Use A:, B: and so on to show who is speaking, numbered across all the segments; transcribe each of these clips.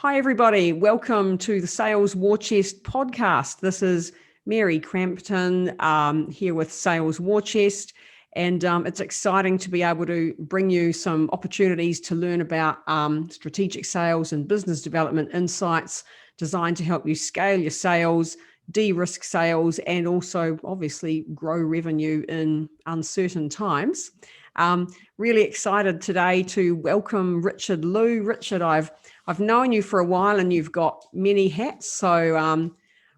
A: Hi, everybody. Welcome to the Sales War Chest podcast. This is Mary Crampton here with Sales War Chest, and it's exciting to be able to bring you some opportunities to learn about strategic sales and business development insights designed to help you scale your sales, de-risk sales, and also obviously grow revenue in uncertain times. Really excited today to welcome Richard Liew. Richard, I've known you for a while and you've got many hats. So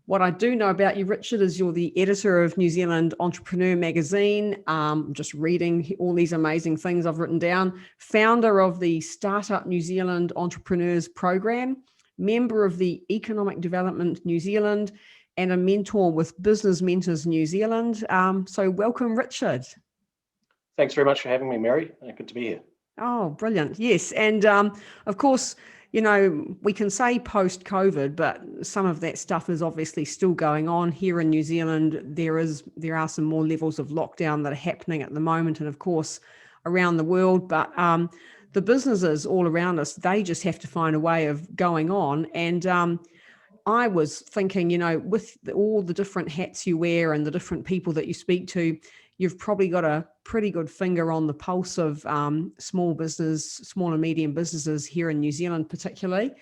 A: what I do know about you, Richard, is you're the editor of New Zealand Entrepreneur magazine. Just reading all these amazing things I've written down. Founder of the Startup New Zealand Entrepreneurs Program, member of the Economic Development New Zealand, and a mentor with Business Mentors New Zealand. So welcome, Richard.
B: Thanks very much for having me, Mary. Good to be here.
A: Oh, brilliant. Yes. And of course, you know, we can say post-COVID, but some of that stuff is obviously still going on here in New Zealand. There are some more levels of lockdown that are happening at the moment, and of course around the world. But the businesses all around us, they just have to find a way of going on. And I was thinking, you know, with all the different hats you wear and the different people that you speak to, you've probably got a pretty good finger on the pulse of small and medium businesses here in New Zealand, particularly.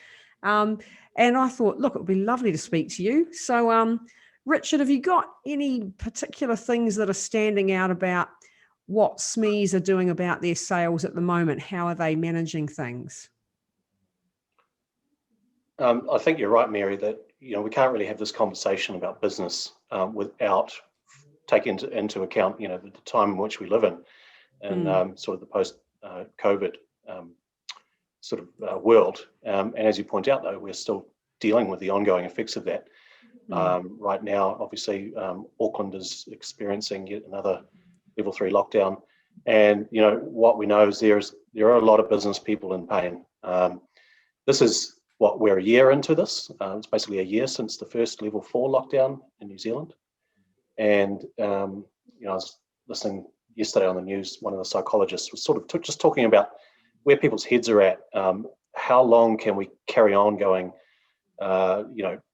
A: And I thought, look, it would be lovely to speak to you. So, Richard, have you got any particular things that are standing out about what SMEs are doing about their sales at the moment? How are they managing things?
B: I think you're right, Mary, that we can't really have this conversation about business without taking into account the time in which we live in, and sort of the post-COVID world. And as you point out, though, we're still dealing with the ongoing effects of that. Right now, obviously, Auckland is experiencing yet another level 3 lockdown, and what we know is there are a lot of business people in pain. This is we're a year into this. It's basically a year since the first level 4 lockdown in New Zealand. And I was listening yesterday on the news. One of the psychologists was sort of just talking about where people's heads are at. How long can we carry on going?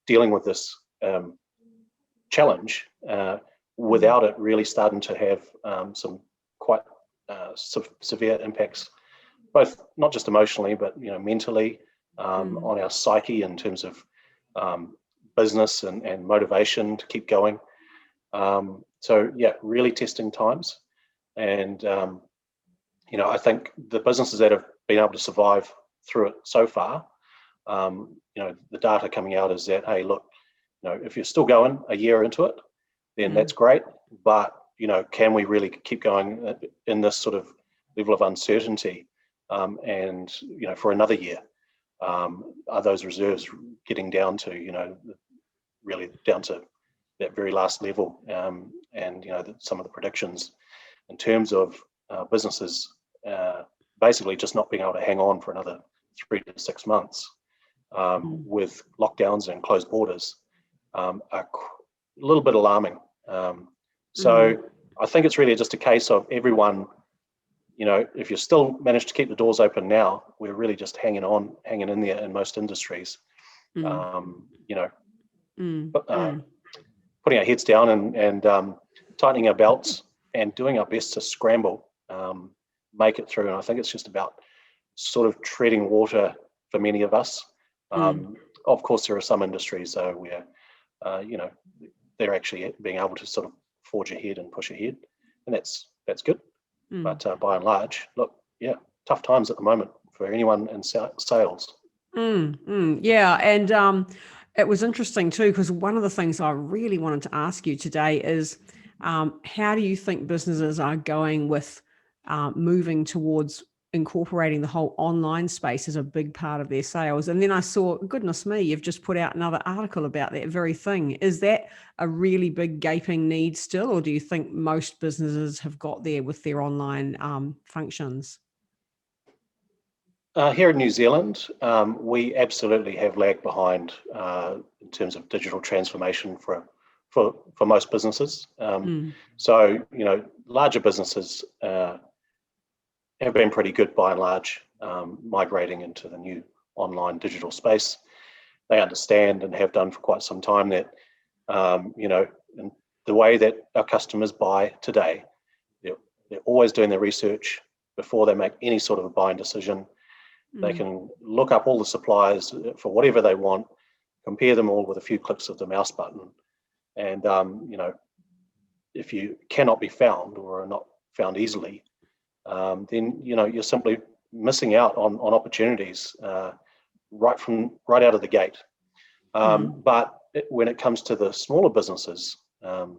B: Dealing with this challenge without it really starting to have some quite severe impacts, both not just emotionally but mentally, on our psyche in terms of business and motivation to keep going. So yeah, really testing times. And, I think the businesses that have been able to survive through it so far, the data coming out is that, hey, look, if you're still going a year into it, then that's great. But, can we really keep going in this sort of level of uncertainty? And, for another year, are those reserves getting down to, really down to that very last level, and some of the predictions in terms of businesses basically just not being able to hang on for another 3 to 6 months with lockdowns and closed borders are a little bit alarming. So I think it's really just a case of everyone, if you still manage to keep the doors open now, we're really just hanging in there in most industries. Putting our heads down and tightening our belts and doing our best to scramble, make it through. And I think it's just about sort of treading water for many of us. Of course, there are some industries though where, they're actually being able to sort of forge ahead and push ahead, and that's good. But by and large, look, yeah, tough times at the moment for anyone in sales.
A: Yeah, and it was interesting too, because one of the things I really wanted to ask you today is how do you think businesses are going with moving towards incorporating the whole online space as a big part of their sales? And then I saw, goodness me, you've just put out another article about that very thing. Is that a really big gaping need still, or do you think most businesses have got there with their online functions?
B: Here in New Zealand, we absolutely have lagged behind in terms of digital transformation for most businesses. So, larger businesses have been pretty good by and large, migrating into the new online digital space. They understand and have done for quite some time that, and the way that our customers buy today, they're always doing their research before they make any sort of a buying decision. They can look up all the suppliers for whatever they want, compare them all with a few clicks of the mouse button. And, if you cannot be found or are not found easily, then, you're simply missing out on opportunities right out of the gate. But when it comes to the smaller businesses, and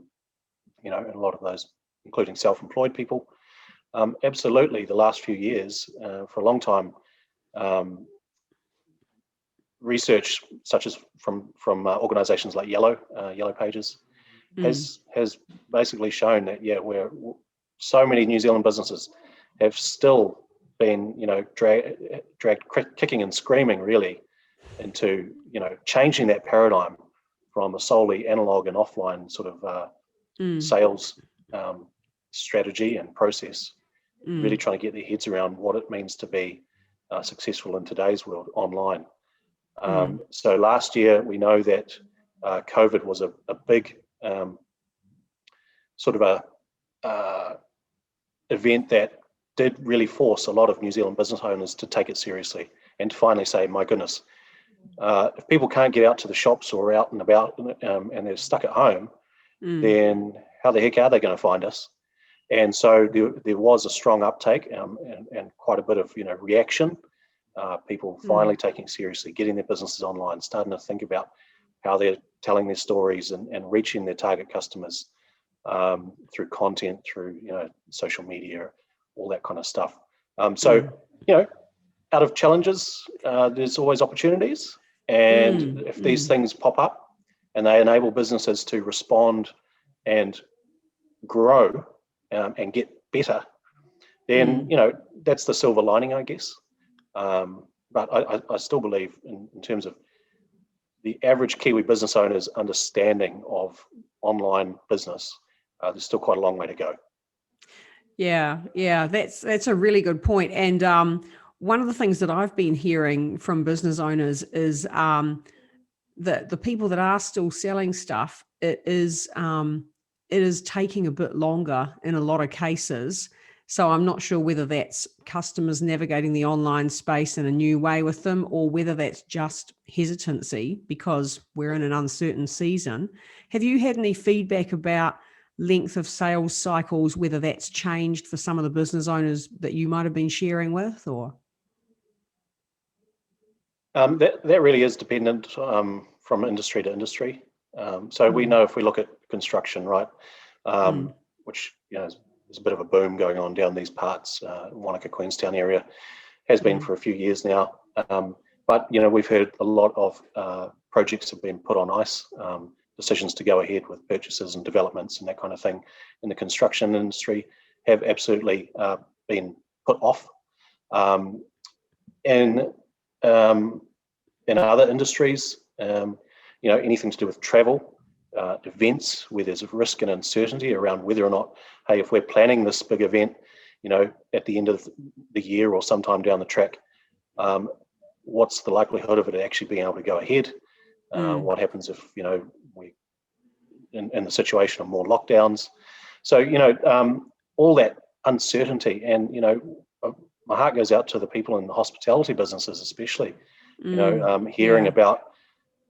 B: a lot of those, including self-employed people, absolutely, the last few years, for a long time, research such as from organisations like Yellow Pages has basically shown that where so many New Zealand businesses have still been dragged kicking and screaming really into changing that paradigm from a solely analog and offline sort of sales strategy and process, really trying to get their heads around what it means to be successful in today's world online. So last year, we know that COVID was a big sort of a event that did really force a lot of New Zealand business owners to take it seriously and to finally say, my goodness, if people can't get out to the shops or out and about and they're stuck at home, then how the heck are they going to find us? And so there was a strong uptake and quite a bit of reaction. People finally taking seriously, getting their businesses online, starting to think about how they're telling their stories and reaching their target customers through content, through social media, all that kind of stuff. So out of challenges, there's always opportunities, and if these things pop up and they enable businesses to respond and grow and get better, then that's the silver lining, I guess. But I still believe in terms of the average Kiwi business owner's understanding of online business, there's still quite a long way to go.
A: Yeah, that's a really good point. And one of the things that I've been hearing from business owners is that the people that are still selling stuff, it is taking a bit longer in a lot of cases. So I'm not sure whether that's customers navigating the online space in a new way with them, or whether that's just hesitancy because we're in an uncertain season. Have you had any feedback about length of sales cycles, whether that's changed for some of the business owners that you might have been sharing with, or?
B: That really is dependent from industry to industry. So we know if we look at construction, right, which there's a bit of a boom going on down these parts, Wanaka, Queenstown area, has been for a few years now. But we've heard a lot of projects have been put on ice. Decisions to go ahead with purchases and developments and that kind of thing in the construction industry have absolutely been put off. In other industries, anything to do with travel, events where there's risk and uncertainty around whether or not, hey, if we're planning this big event, at the end of the year or sometime down the track, what's the likelihood of it actually being able to go ahead? What happens if, we in the situation of more lockdowns? So, all that uncertainty, and, my heart goes out to the people in the hospitality businesses, especially, hearing about,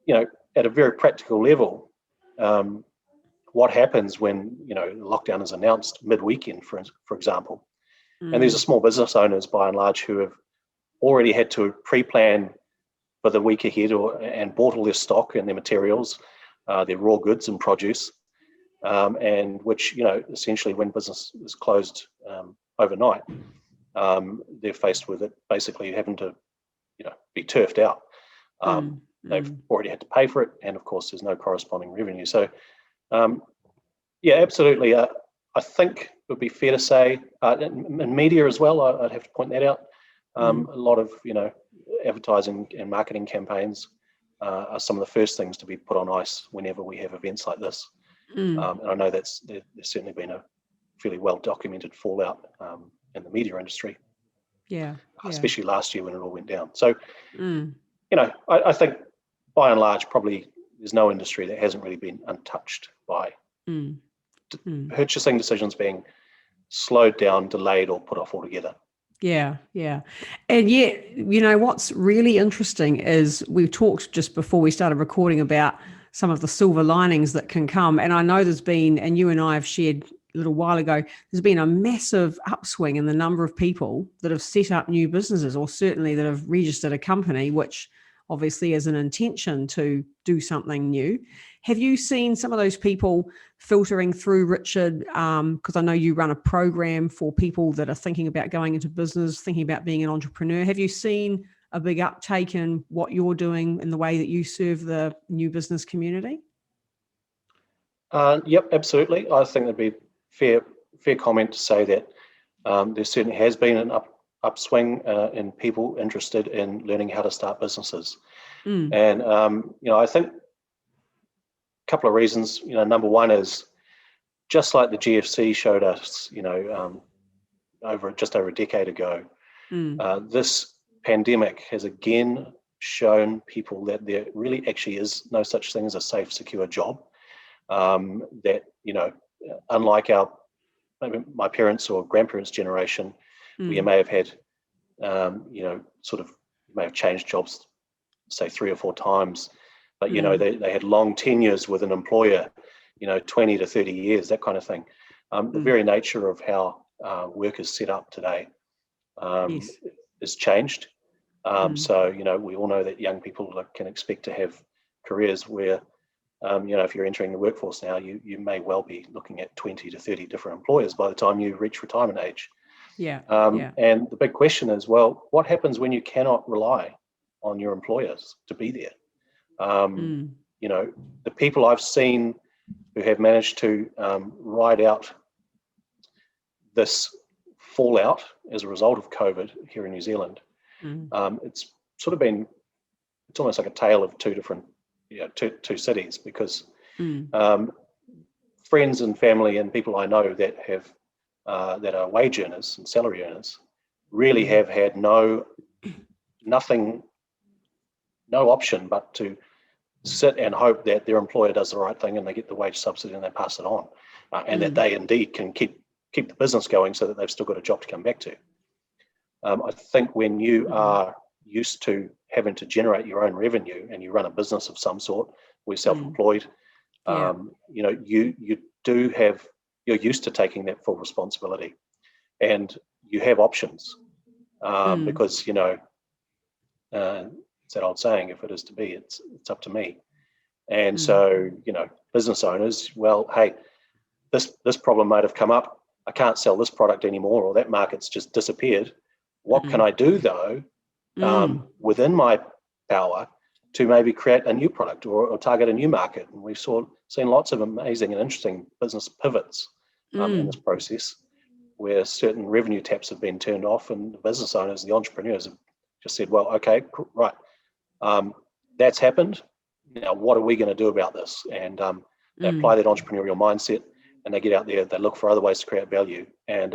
B: at a very practical level, what happens when, lockdown is announced mid-weekend, for example. And these are small business owners, by and large, who have already had to pre-plan for the week ahead and bought all their stock and their materials, their raw goods and produce, and which, essentially when business is closed overnight, they're faced with it basically having to, be turfed out. They've already had to pay for it, and of course there's no corresponding revenue. So, absolutely. I think it would be fair to say, in media as well, I'd have to point that out. A lot of, advertising and marketing campaigns are some of the first things to be put on ice whenever we have events like this. And I know there's certainly been a fairly well documented fallout in the media industry.
A: Yeah.
B: especially last year when it all went down. So,
A: Mm.
B: I think by and large, probably there's no industry that hasn't really been untouched by
A: Mm. Mm.
B: purchasing decisions being slowed down, delayed, or put off altogether.
A: Yeah, yeah. And yet, what's really interesting is we talked just before we started recording about some of the silver linings that can come. And I know there's been, and you and I have shared a little while ago, there's been a massive upswing in the number of people that have set up new businesses, or certainly that have registered a company, which obviously is an intention to do something new. Have you seen some of those people filtering through, Richard? Because I know you run a program for people that are thinking about going into business, thinking about being an entrepreneur. Have you seen a big uptake in what you're doing in the way that you serve the new business community?
B: Yep, absolutely. I think that'd be fair comment to say that there certainly has been an upswing in people interested in learning how to start businesses.
A: Mm.
B: And I think a couple of reasons. Number one is just like the GFC showed us, just over a decade ago, this pandemic has again shown people that there really actually is no such thing as a safe, secure job. That unlike maybe my parents or grandparents' generation, where you may have had, may have changed jobs, say 3 or 4 times, but they had long tenures with an employer, 20 to 30 years, that kind of thing. The very nature of how work is set up today
A: Yes.
B: is changed. So we all know that young people can expect to have careers where if you're entering the workforce now, you may well be looking at 20 to 30 different employers by the time you reach retirement age.
A: Yeah.
B: And the big question is, well, what happens when you cannot rely on your employers to be there? The people I've seen who have managed to ride out this fallout as a result of COVID here in New Zealand, it's almost like a tale of two different two cities, because friends and family and people I know that have that are wage earners and salary earners really have had no option but to sit and hope that their employer does the right thing and they get the wage subsidy and they pass it on, and that they indeed can keep the business going so that they've still got a job to come back to. I think when you are used to having to generate your own revenue and you run a business of some sort, we're self-employed, you're used to taking that full responsibility, and you have options, because it's that old saying, if it is to be, it's up to me. And so business owners, well, hey, this problem might have come up, I can't sell this product anymore, or that market's just disappeared. What can I do though, within my power, to maybe create a new product or target a new market? And we've seen lots of amazing and interesting business pivots in this process, where certain revenue taps have been turned off, and the business owners, the entrepreneurs, have just said, well, okay, right, that's happened. Now, what are we going to do about this? And they apply that entrepreneurial mindset, and they get out there, they look for other ways to create value, and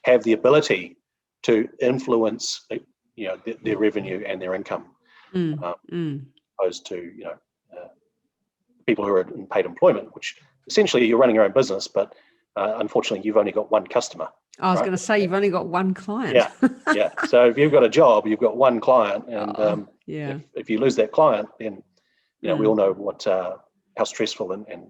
B: have the ability to influence their revenue and their income, opposed to people who are in paid employment, which essentially you're running your own business, but unfortunately you've only got one customer.
A: I was going to say, you've only got one client.
B: Yeah. So if you've got a job, you've got one client, and if you lose that client, then we all know how stressful and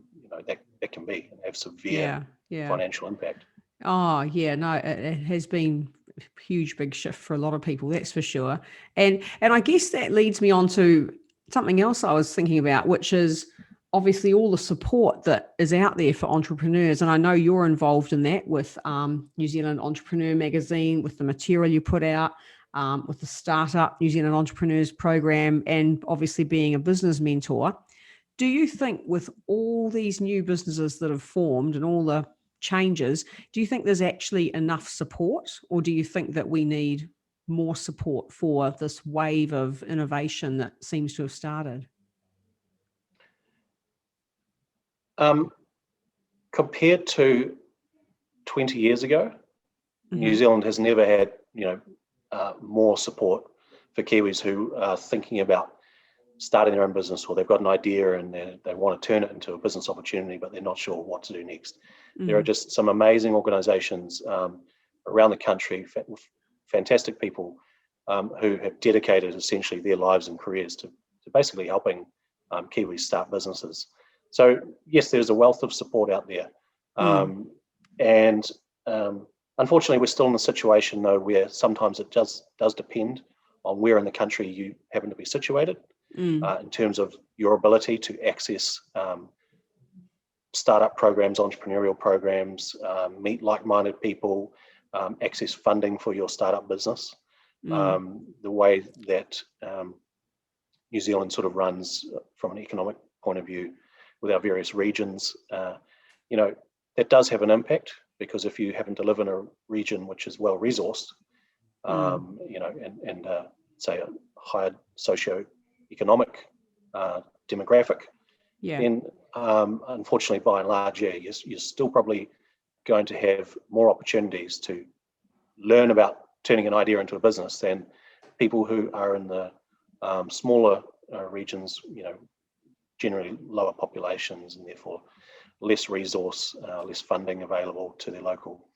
B: that can be, and have severe financial impact.
A: Oh yeah, no, it has been a huge big shift for a lot of people, that's for sure. And I guess that leads me on to something else I was thinking about, which is obviously all the support that is out there for entrepreneurs. And I know you're involved in that with New Zealand Entrepreneur Magazine, with the material you put out, with the Startup New Zealand Entrepreneurs Program, and obviously being a business mentor. Do you think with all these new businesses that have formed and all the changes, do you think there's actually enough support, or do you think that we need more support for this wave of innovation that seems to have started?
B: Compared to 20 years ago, New Zealand has never had more support for Kiwis who are thinking about starting their own business, or they've got an idea and they want to turn it into a business opportunity, but they're not sure what to do next. There are just some amazing organizations around the country, fantastic people who have dedicated essentially their lives and careers to basically helping Kiwis start businesses. So yes, there's a wealth of support out there. And unfortunately, we're still in a situation though where sometimes it does depend on where in the country you happen to be situated in terms of your ability to access startup programs, entrepreneurial programs, meet like-minded people, access funding for your startup business. The way that New Zealand sort of runs from an economic point of view with our various regions, that does have an impact, because if you happen to live in a region which is well resourced, and say a higher socio-economic demographic, then unfortunately, by and large, you're still probably going to have more opportunities to learn about turning an idea into a business than people who are in the smaller regions, generally lower populations and therefore less resource, less funding available to their local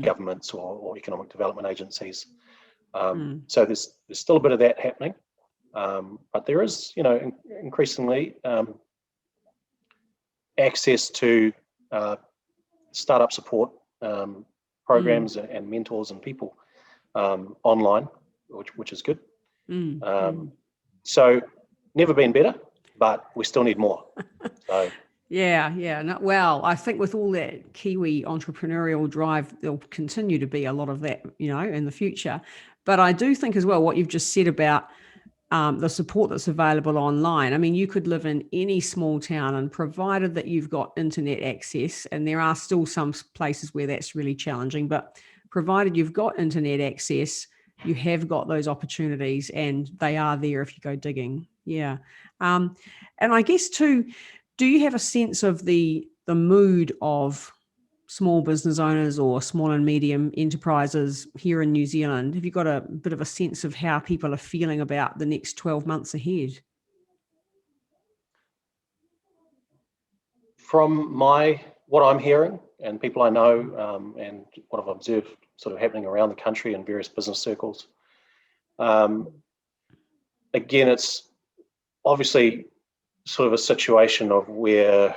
B: governments or economic development agencies. So there's still a bit of that happening, but there is, increasingly access to startup support programs and mentors and people online, which is good. So never been better, but we still need more. So.
A: Well, I think with all that Kiwi entrepreneurial drive, there'll continue to be a lot of that, in the future. But I do think as well what you've just said about the support that's available online. I mean, you could live in any small town, and provided that you've got internet access, and there are still some places where that's really challenging, but provided you've got internet access, you have got those opportunities, and they are there if you go digging. And I guess too, do you have a sense of the mood of small business owners or small and medium enterprises here in New Zealand? Have you got a bit of a sense of how people are feeling about the next 12 months ahead?
B: From what I'm hearing and people I know, and what I've observed sort of happening around the country in various business circles, again, it's obviously sort of a situation of where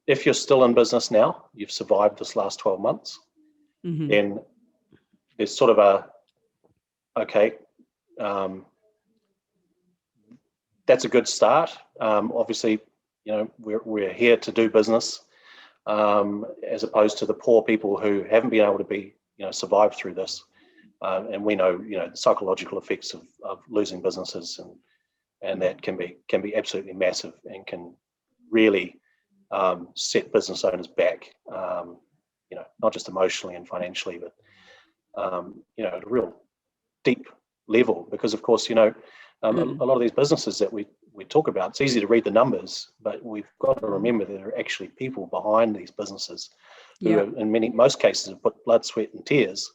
B: if you're still in business now, you've survived this last 12 months, then there's sort of that's a good start. Obviously, we're here to do business, as opposed to the poor people who haven't been able to be, survive through this. And we know, the psychological effects of losing businesses, and that can be absolutely massive and can really set business owners back, not just emotionally and financially, but at a real deep level. Because of course, a lot of these businesses that we talk about, it's easy to read the numbers, but we've got to remember there are actually people behind these businesses who are, in most cases, have put blood, sweat and tears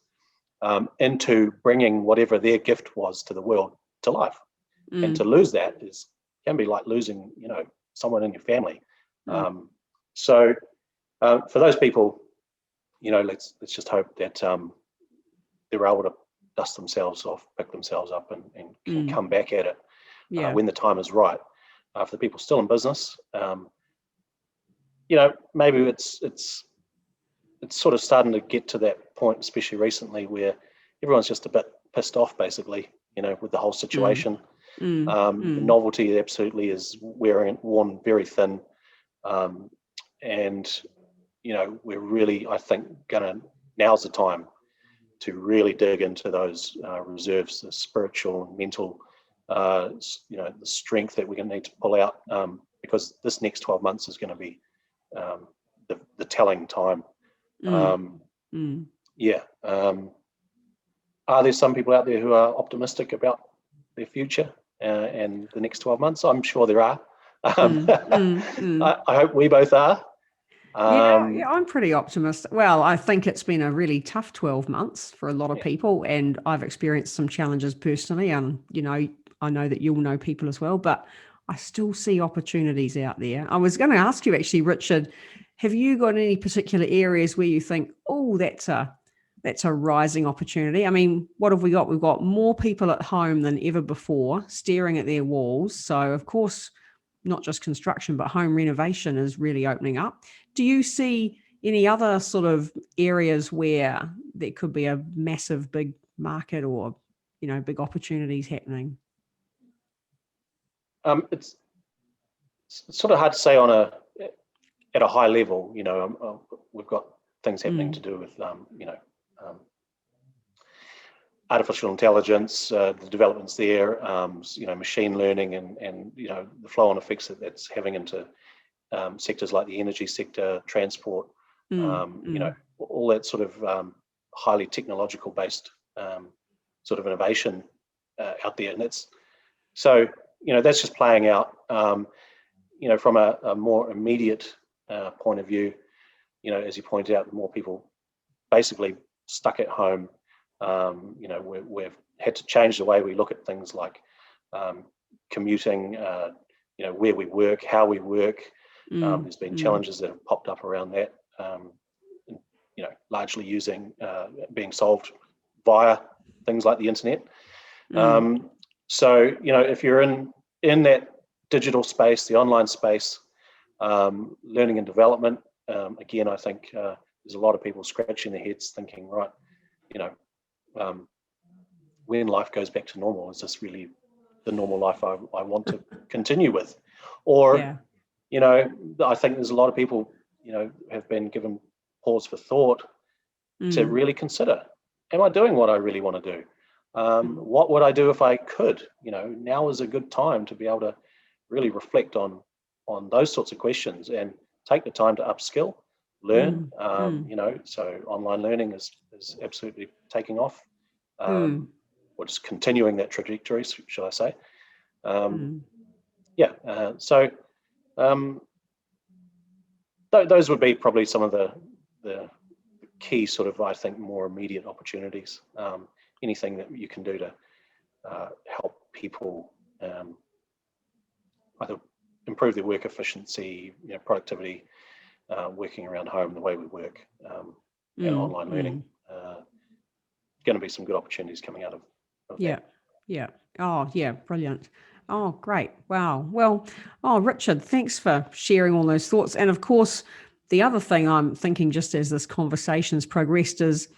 B: into bringing whatever their gift was to the world to life. And to lose that can be like losing, someone in your family. So for those people, let's just hope that they're able to dust themselves off, pick themselves up, and can come back at it when the time is right. For the people still in business, maybe it's sort of starting to get to that point, especially recently, where everyone's just a bit pissed off, basically, with the whole situation. The novelty absolutely is worn very thin, and we're really, I think, now's the time to really dig into those reserves, the spiritual and mental, the strength that we're going to need to pull out, because this next 12 months is going to be the telling time. Are there some people out there who are optimistic about their future and the next 12 months? I'm sure there are. I hope we both are.
A: Yeah, I'm pretty optimistic. Well, I think it's been a really tough 12 months for a lot of people, and I've experienced some challenges personally. And, I know that you'll know people as well, but I still see opportunities out there. I was going to ask you actually, Richard, have you got any particular areas where you think, oh, that's a rising opportunity? I mean, what have we got? We've got more people at home than ever before staring at their walls. So, of course, not just construction, but home renovation is really opening up. Do you see any other sort of areas where there could be a massive, big market or, big opportunities happening?
B: It's sort of hard to say at a high level. We've got things happening to do with, artificial intelligence, the developments there, machine learning, and the flow-on effects that's having into sectors like the energy sector, transport, all that sort of highly technological based sort of innovation out there. And that's just playing out, from a more immediate point of view. As you pointed out, more people basically stuck at home. We've had to change the way we look at things like commuting, where we work, how we work. There's been challenges that have popped up around that, largely being solved via things like the internet. So, if you're in that digital space, the online space, learning and development, again, I think there's a lot of people scratching their heads thinking, right, when life goes back to normal, is this really the normal life I want to continue with? Or, I think there's a lot of people, have been given pause for thought to really consider, am I doing what I really want to do? What would I do if I could? Now is a good time to be able to really reflect on those sorts of questions and take the time to upskill, learn. So online learning is absolutely taking off. Or just continuing that trajectory, should I say? Those would be probably some of the key sort of, I think, more immediate opportunities. Anything that you can do to help people either improve their work efficiency, productivity, working around home, the way we work, and online learning. Going to be some good opportunities coming out of that.
A: Oh yeah, brilliant. Oh, great. Wow. Well, Richard, thanks for sharing all those thoughts. And of course, the other thing I'm thinking, just as this conversation's progressed, is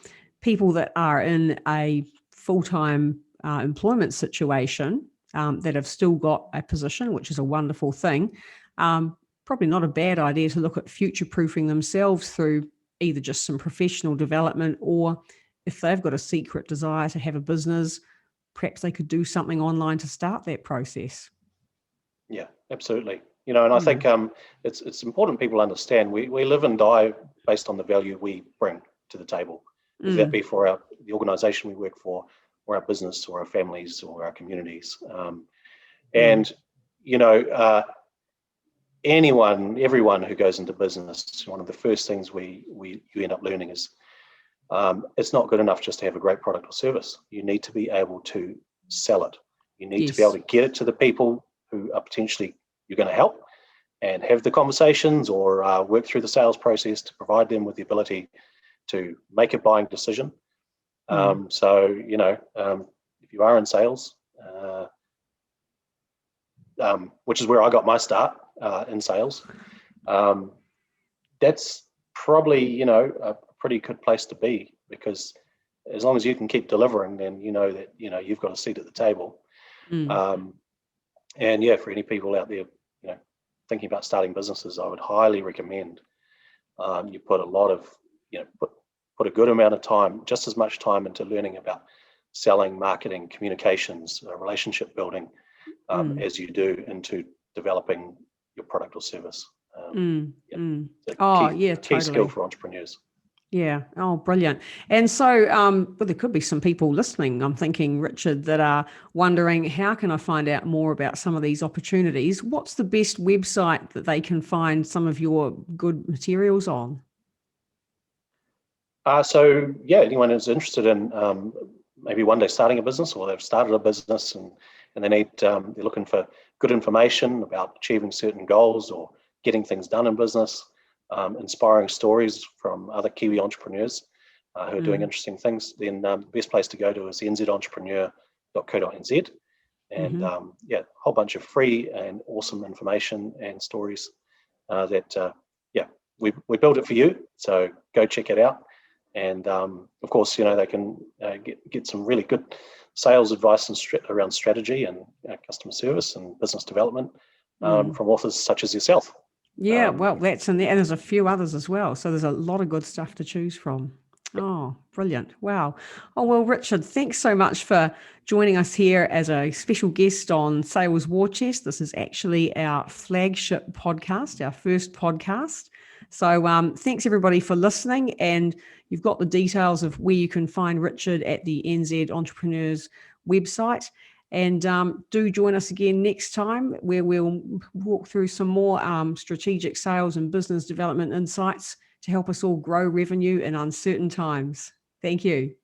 A: people that are in a full-time employment situation that have still got a position, which is a wonderful thing. Probably not a bad idea to look at future-proofing themselves through either just some professional development, or if they've got a secret desire to have a business, perhaps they could do something online to start that process.
B: Yeah, absolutely. And I think it's important people understand we live and die based on the value we bring to the table, whether that be for the organisation we work for, or our business, or our families, or our communities. Everyone who goes into business, one of the first things you end up learning is it's not good enough just to have a great product or service. You need to be able to sell it. You need to be able to get it to the people who are potentially you're going to help, and have the conversations or work through the sales process to provide them with the ability to make a buying decision. So, if you are in sales, which is where I got my start in sales, that's probably, a pretty good place to be, because as long as you can keep delivering, then that you've got a seat at the table. And for any people out there, thinking about starting businesses, I would highly recommend you put a lot of, put a good amount of time, just as much time, into learning about selling, marketing, communications, relationship building, as you do into developing your product or service. Key skill for entrepreneurs.
A: Yeah. Oh, brilliant. And so, but there could be some people listening, I'm thinking, Richard, that are wondering, how can I find out more about some of these opportunities? What's the best website that they can find some of your good materials on?
B: So yeah, anyone who's interested in maybe one day starting a business, or they've started a business and they need they're looking for good information about achieving certain goals or getting things done in business, inspiring stories from other Kiwi entrepreneurs who are doing
A: Mm.
B: interesting things, then the best place to go to is nzentrepreneur.co.nz. And
A: Hmm.
B: yeah, a whole bunch of free and awesome information and stories that yeah, we built it for you. So go check it out. And of course, they can get some really good sales advice and around strategy and customer service and business development
A: Mm.
B: from authors such as yourself.
A: Yeah,
B: Um,
A: well, that's in there. And there's a few others as well. So there's a lot of good stuff to choose from. Oh, brilliant. Wow. Oh, well, Richard, thanks so much for joining us here as a special guest on Sales War Chest. This is actually our flagship podcast, our first podcast. So thanks everybody for listening. And you've got the details of where you can find Richard at the NZ Entrepreneurs website. And do join us again next time, where we'll walk through some more strategic sales and business development insights to help us all grow revenue in uncertain times. Thank you.